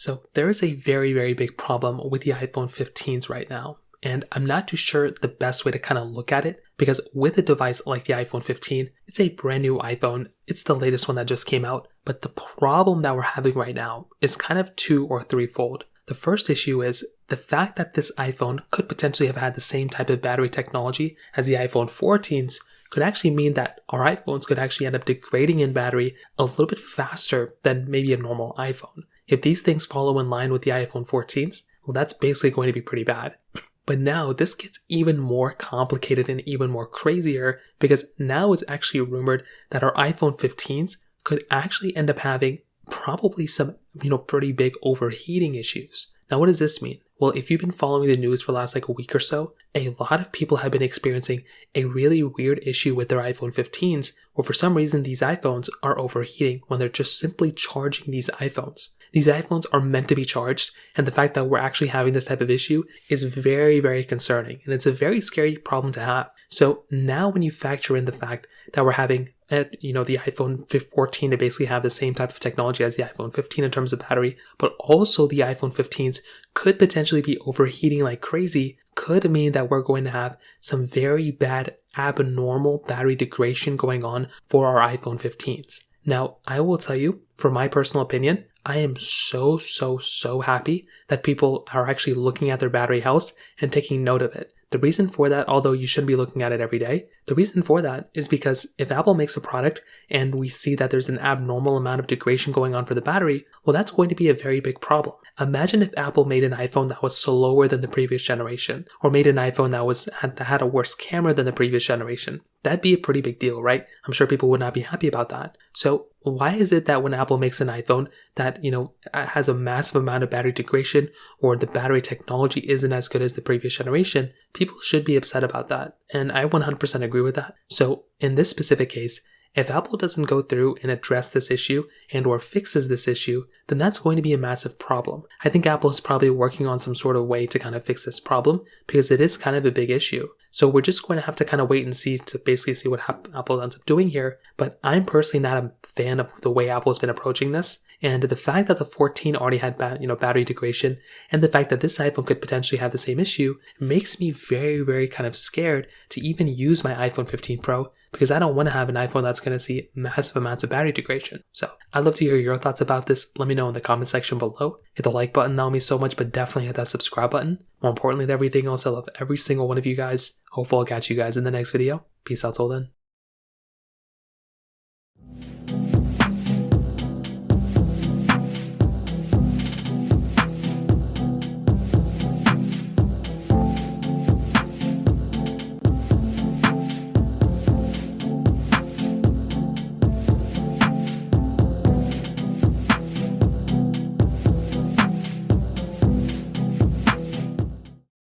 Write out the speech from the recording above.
So there is a very, very big problem with the iPhone 15s right now. And I'm not too sure the best way to kind of look at it, because with a device like the iPhone 15, it's a brand new iPhone. It's the latest one that just came out. But the problem that we're having right now is kind of two or threefold. The first issue is the fact that this iPhone could potentially have had the same type of battery technology as the iPhone 14s could actually mean that our iPhones could actually end up degrading in battery a little bit faster than maybe a normal iPhone. If these things follow in line with the iPhone 14s, well, that's basically going to be pretty bad. But now this gets even more complicated and even more crazier, because now it's actually rumored that our iPhone 15s could actually end up having probably some, pretty big overheating issues. Now, what does this mean? Well, if you've been following the news for the last a week or so, a lot of people have been experiencing a really weird issue with their iPhone 15s, where for some reason these iPhones are overheating when they're just simply charging these iPhones. These iPhones are meant to be charged, and the fact that we're actually having this type of issue is very, very concerning, and it's a very scary problem to have. So now when you factor in the fact that we're having the iPhone 14 to basically have the same type of technology as the iPhone 15 in terms of battery, but also the iPhone 15s could potentially be overheating like crazy, could mean that we're going to have some very bad abnormal battery degradation going on for our iPhone 15s. Now, I will tell you, for my personal opinion, I am so happy that people are actually looking at their battery health and taking note of it. The reason for that, although you shouldn't be looking at it every day, the reason for that is because if Apple makes a product and we see that there's an abnormal amount of degradation going on for the battery, well, that's going to be a very big problem. Imagine if Apple made an iPhone that was slower than the previous generation, or made an iPhone that had a worse camera than the previous generation. That'd be a pretty big deal, right? I'm sure people would not be happy about that. So why is it that when Apple makes an iPhone that, has a massive amount of battery degradation, or the battery technology isn't as good as the previous generation, people should be upset about that? And I 100% agree with that. So in this specific case, if Apple doesn't go through and address this issue and or fixes this issue, then that's going to be a massive problem. I think Apple is probably working on some sort of way to kind of fix this problem, because it is kind of a big issue. So we're just going to have to kind of wait and see to basically see what Apple ends up doing here. But I'm personally not a fan of the way Apple has been approaching this. And the fact that the 14 already had battery degradation, and the fact that this iPhone could potentially have the same issue, makes me very, very kind of scared to even use my iPhone 15 Pro, because I don't want to have an iPhone that's going to see massive amounts of battery degradation. So I'd love to hear your thoughts about this. Let me know in the comment section below. Hit the like button, that would mean so much, but definitely hit that subscribe button. More importantly than everything else, I love every single one of you guys. Hopefully I'll catch you guys in the next video. Peace out till then.